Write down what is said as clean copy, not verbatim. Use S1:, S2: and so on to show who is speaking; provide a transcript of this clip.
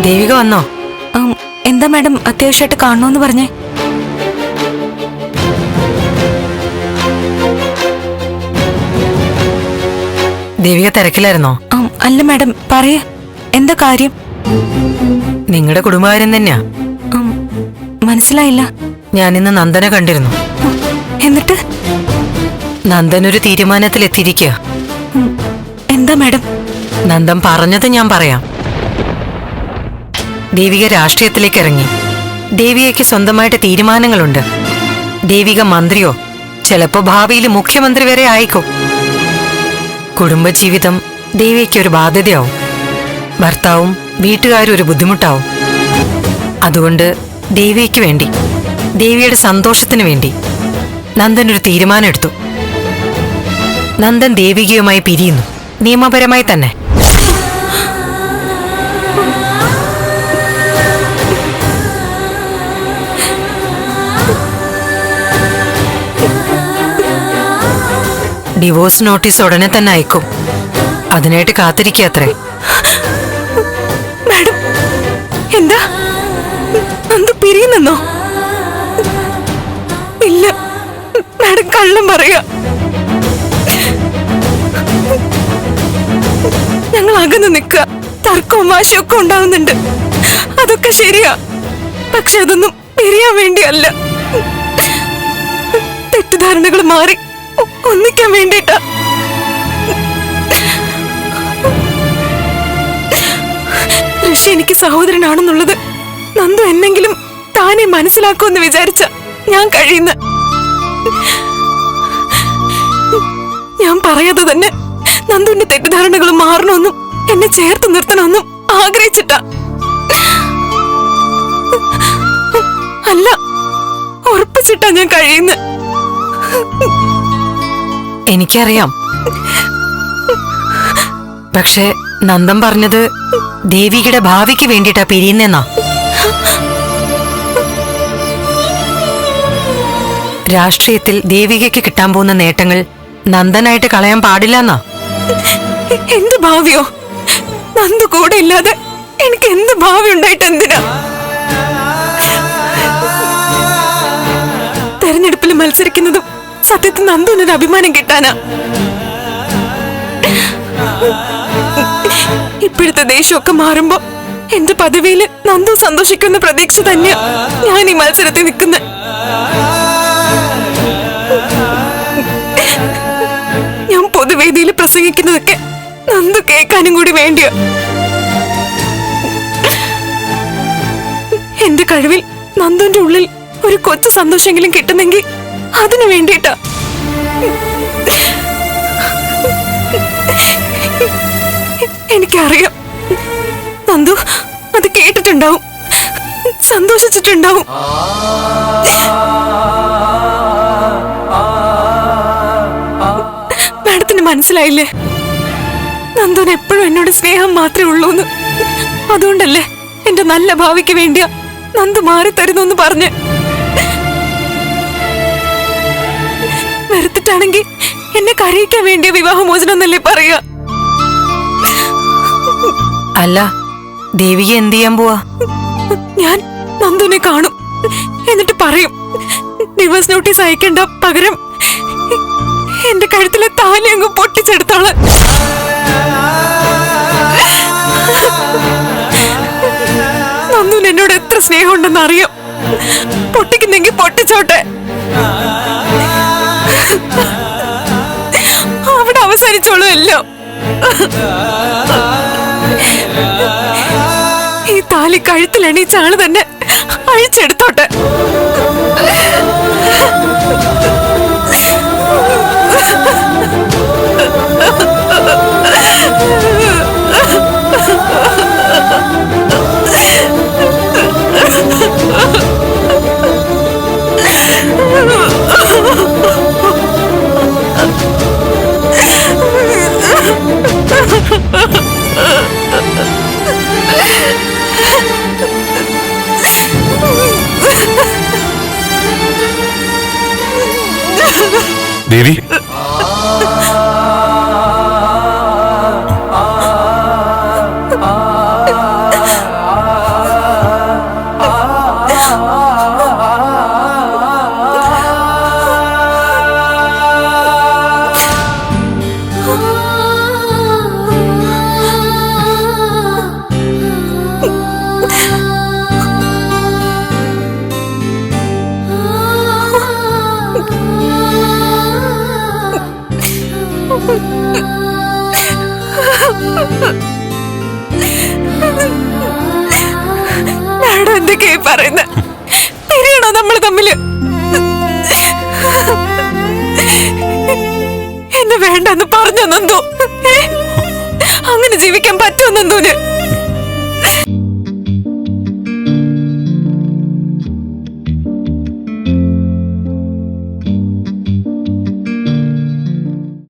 S1: ദേവിക വന്നോ?
S2: എന്താ മാഡം അത്യാവശ്യമായിട്ട് കാണണമെന്ന് പറഞ്ഞേ?
S1: ദേവിക തിരക്കിലായിരുന്നോ?
S2: അല്ല മാഡം, പറയേ, എന്താ കാര്യം?
S1: നിങ്ങളുടെ കുടുംബകാര്യം തന്നെയാ.
S2: മനസ്സിലായില്ല.
S1: ഞാനിന്ന് നന്ദനെ കണ്ടിരുന്നു.
S2: എന്നിട്ട്?
S1: നന്ദൻ ഒരു തീരുമാനത്തിലെത്തിയിരിക്കുക.
S2: എന്താ മാഡം?
S1: നന്ദൻ പറഞ്ഞത് ഞാൻ പറയാം. ദേവിക രാഷ്ട്രീയത്തിലേക്ക് ഇറങ്ങി. ദേവികയ്ക്ക് സ്വന്തമായിട്ട് തീരുമാനങ്ങളുണ്ട്. ദേവിക മന്ത്രിയോ ചിലപ്പോ ഭാവിയിൽ മുഖ്യമന്ത്രി വരെ ആയിക്കും. കുടുംബജീവിതം ദേവികയ്ക്ക് ഒരു ബാധ്യതയാവും. ഭർത്താവും വീട്ടുകാരും ഒരു ബുദ്ധിമുട്ടാവും. അതുകൊണ്ട് ദേവികയ്ക്ക് വേണ്ടി, ദേവിയുടെ സന്തോഷത്തിന് വേണ്ടി നന്ദൻ ഒരു തീരുമാനം എടുത്തു. നന്ദൻ ദേവികയുമായി പിരിയുന്നു, നിയമപരമായി തന്നെ. ഡിവോഴ്സ് നോട്ടീസ് ഉടനെ തന്നെ അയക്കും. അതിനായിട്ട് കാത്തിരിക്കത്രേ.
S2: മാഡം, എന്താ നന്ദു പിരിയുന്നെന്നോ? ഇല്ല മാഡം, കള്ളം പറയാ. ഞങ്ങൾ അകന്ന് നിൽക്കുക, തർക്കവും വാശിയൊക്കെ ഉണ്ടാവുന്നുണ്ട്. അതൊക്കെ ശരിയാ. പക്ഷെ അതൊന്നും പിരിയാൻ വേണ്ടിയല്ല. തെറ്റിദ്ധാരണകൾ മാറി ഒന്നിക്കാൻ വേണ്ടിട്ടാ. ഋഷി എനിക്ക് സഹോദരനാണെന്നുള്ളത് നന്ദു എന്നെങ്കിലും താനെ മനസ്സിലാക്കുമെന്ന് വിചാരിച്ച ഞാൻ കഴിയുന്ന. ഞാൻ പറയാതെ തന്നെ നന്ദുവിന്റെ തെറ്റിദ്ധാരണകൾ മാറണമെന്നും എന്നെ ചേർത്ത് നിർത്തണമെന്നും ആഗ്രഹിച്ചിട്ടാ. അല്ല, ഉറപ്പിച്ചിട്ടാ ഞാൻ കഴിയുന്ന.
S1: എനിക്കറിയാം. പക്ഷെ നന്ദൻ പറഞ്ഞത് ദേവികയുടെ ഭാവിക്ക് വേണ്ടിയിട്ടാ പിരിയുന്നെന്നാ. രാഷ്ട്രീയത്തിൽ ദേവികയ്ക്ക് കിട്ടാൻ പോകുന്ന നേട്ടങ്ങൾ നന്ദനായിട്ട് കളയാൻ പാടില്ലെന്നാ.
S2: എന്ത് ഭാവിയോ? നന്ദു കൂടെ ഇല്ലാതെ എനിക്ക് എന്ത് ഭാവി ഉണ്ടായിട്ട് എന്തിനാ? തെരഞ്ഞെടുപ്പിൽ മത്സരിക്കുന്നതും സത്യത്തിൽ നന്ദുവിനൊരു അഭിമാനം കിട്ടാനാ. ഇപ്പോഴത്തെ ദേഷ്യമൊക്കെ മാറുമ്പോ എന്റെ പദവിയില് നന്ദു സന്തോഷിക്കുന്ന പ്രതീക്ഷ തന്നെയാ ഞാൻ ഈ മത്സരത്തിൽ നിൽക്കുന്ന. ഞാൻ പൊതുവേദിയിൽ പ്രസംഗിക്കുന്നതൊക്കെ നന്ദു കേൾക്കാനും കൂടി വേണ്ടിയോ? എന്റെ കഴിവിൽ നന്ദുവിന്റെ ഉള്ളിൽ ഒരു കൊച്ചു സന്തോഷമെങ്കിലും കിട്ടുന്നെങ്കിൽ അതിനു വേണ്ടിയിട്ടാ. എനിക്കറിയാം നന്ദു അത് കേട്ടിട്ടുണ്ടാവും, സന്തോഷിച്ചിട്ടുണ്ടാവും. മാഡത്തിന് മനസ്സിലായില്ലേ? നന്ദുവിന് എപ്പോഴും എന്നോട് സ്നേഹം മാത്രമേ ഉള്ളൂന്ന്. അതുകൊണ്ടല്ലേ എന്റെ നല്ല ഭാവിക്ക് വേണ്ടിയാ നന്ദു മാറി തരുന്നു പറഞ്ഞ്. വെറുത്തിട്ടാണെങ്കിൽ എന്നെ കരയിക്കാൻ വേണ്ടിയ വിവാഹമോചനം എന്നല്ലേ പറയാ.
S1: അല്ല, ദേവിക എന്ത് ചെയ്യാൻ പോവാ?
S2: ഞാൻ നന്ദുവിനെ കാണും, എന്നിട്ട് പറയും ഡിവോഴ്സ് നോട്ടീസ് അയക്കേണ്ട, പകരം എന്റെ കഴുത്തിലെ താലി അങ്ങ് പൊട്ടിച്ചെടുത്തോളെ. നന്ദുവിന് എന്നോട് എത്ര സ്നേഹമുണ്ടെന്ന് അറിയാം. പൊട്ടിക്കുന്നെങ്കിൽ പൊട്ടിച്ചോട്ടെ, അവിടെ അവസാനിച്ചോളൂ എല്ലാം. ഈ താലി കഴുത്തിൽ എണീച്ച ആള് തന്നെ അഴിച്ചെടുത്തോട്ടെ.
S3: ദേവി,
S2: എന്തൊക്കെയായി പറയുന്നത്? പിരിയണോ നമ്മൾ തമ്മില്? എന്നെ വേണ്ടെന്ന് പറഞ്ഞോ നന്ദു? അങ്ങനെ ജീവിക്കാൻ പറ്റുമോ നന്ദുവിന്?